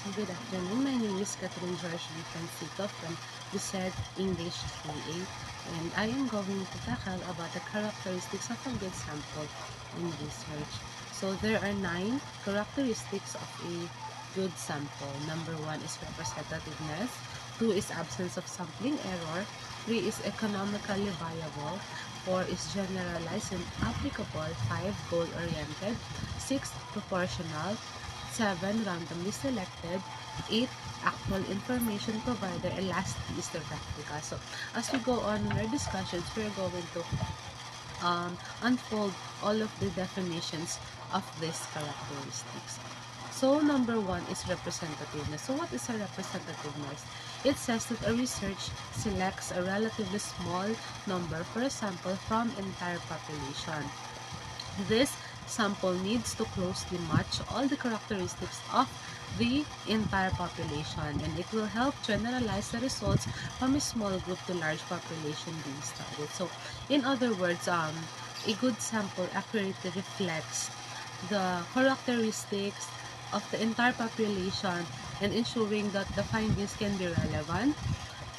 Good afternoon. My name is Catherine George Francisco from Lucet English 3A, and I am going to tackle about the characteristics of a good sample in research. So there are 9 characteristics of a good sample. Number 1 is representativeness, 2 is absence of sampling error, 3 is economically viable, 4 is generalized and applicable, 5 goal-oriented, 6 proportional, 7 randomly selected, 8 actual information provider, and lastly is the practical. So as we go on in our discussions, we're going to unfold all of the definitions of these characteristics. So number 1 is representativeness. So what is a representativeness? It says that a research selects a relatively small number for a sample from entire population. This sample needs to closely match all the characteristics of the entire population, and it will help generalize the results from a small group to large population being studied. So, in other words, a good sample accurately reflects the characteristics of the entire population and ensuring that the findings can be relevant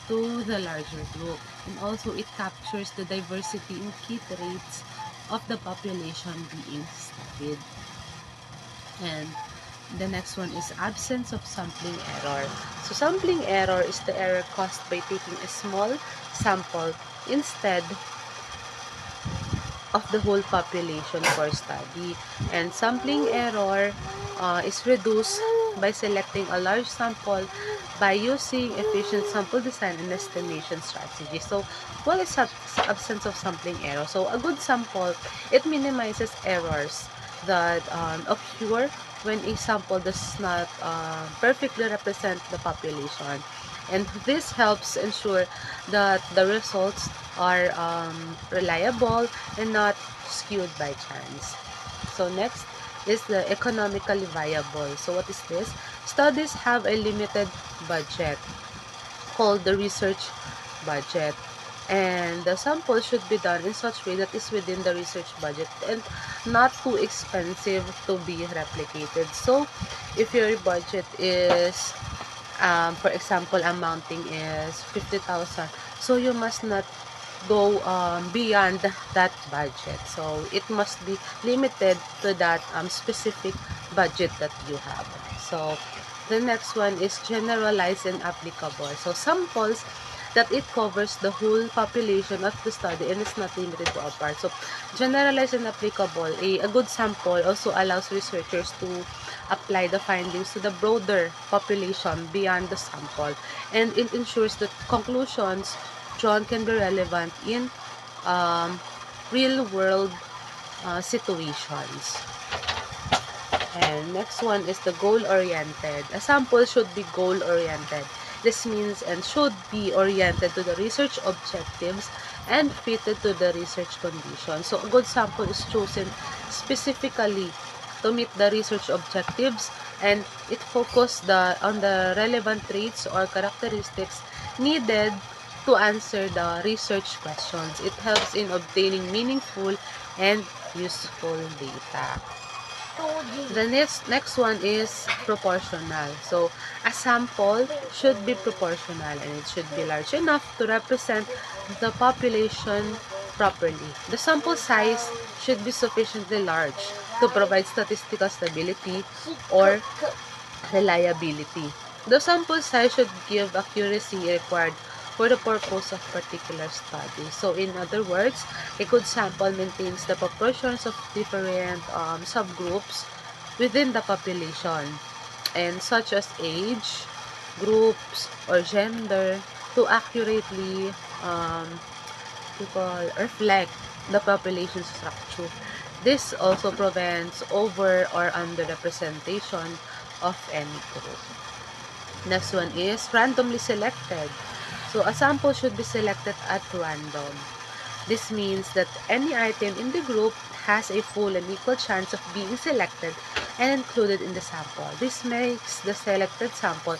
to the larger group. And also, it captures the diversity in key traits of the population being studied. And the next one is absence of sampling error. So sampling error is the error caused by taking a small sample instead of the whole population for study. And sampling error is reduced by selecting a large sample by using efficient sample design and estimation strategy. So, what is absence of sampling error? So, a good sample, it minimizes errors that occur when a sample does not perfectly represent the population. And this helps ensure that the results are reliable and not skewed by chance. So next is the economically viable. So what is this? Studies have a limited budget called the research budget, and the sample should be done in such way that is within the research budget and not too expensive to be replicated. So if your budget is for example, amounting is 50,000. So you must not go beyond that budget. So it must be limited to that specific budget that you have. So the next one is generalized and applicable. So samples that it covers the whole population of the study and is not limited to a part. So generalized and applicable, a good sample also allows researchers to apply the findings to the broader population beyond the sample, and it ensures that conclusions drawn can be relevant in um, real world situations. And next one is the goal-oriented. A sample should be goal-oriented. This means and should be oriented to the research objectives and fitted to the research conditions. So a good sample is chosen specifically to meet the research objectives, and it focuses on the relevant traits or characteristics needed to answer the research questions. It helps in obtaining meaningful and useful data. The next one is proportional. So, a sample should be proportional and it should be large enough to represent the population properly. The sample size should be sufficiently large to provide statistical stability or reliability. The sample size should give accuracy required for the purpose of particular study. So, in other words, a good sample maintains the proportions of different subgroups within the population, and such as age, groups, or gender to accurately reflect the population structure. This also prevents over or underrepresentation of any group. Next one is randomly selected. So a sample should be selected at random. This means that any item in the group has a full and equal chance of being selected and included in the sample. This makes the selected sample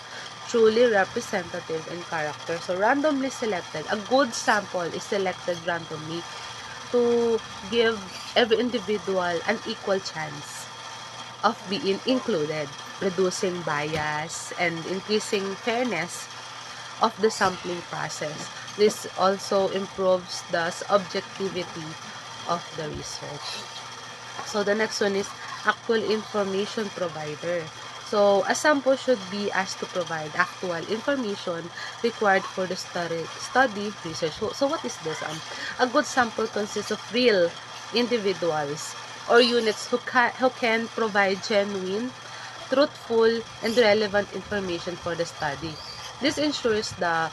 truly representative in character. So randomly selected, a good sample is selected randomly to give every individual an equal chance of being included, reducing bias and increasing fairness of the sampling process. This also improves the objectivity of the research. So the next one is actual information provider. So a sample should be asked to provide actual information required for the study research. So what is this? A good sample consists of real individuals or units who can provide genuine, truthful, and relevant information for the study. This ensures the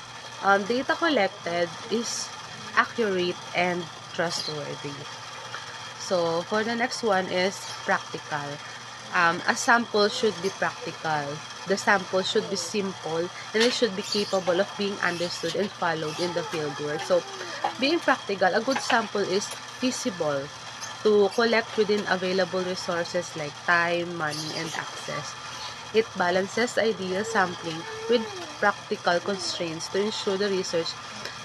data collected is accurate and trustworthy. So, for the next one is practical. A sample should be practical. The sample should be simple and it should be capable of being understood and followed in the fieldwork. So, being practical, a good sample is feasible to collect within available resources like time, money, and access. It balances ideal sampling with practical constraints to ensure the research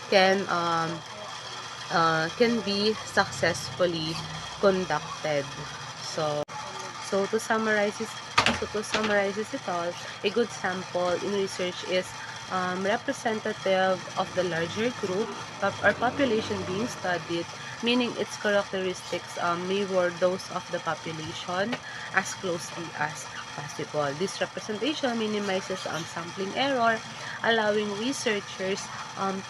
can can be successfully conducted. So, so to summarize it all, a good sample in research is representative of the larger group or population being studied, meaning its characteristics mirror those of the population as closely as possible. This representation minimizes sampling error, allowing researchers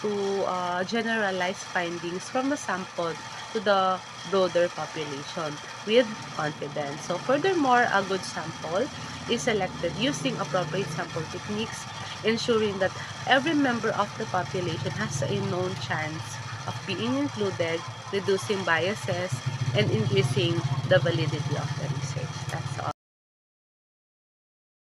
to generalize findings from the sample to the broader population with confidence. So furthermore, a good sample is selected using appropriate sample techniques, ensuring that every member of the population has a known chance of being included, reducing biases, and increasing the validity of the research.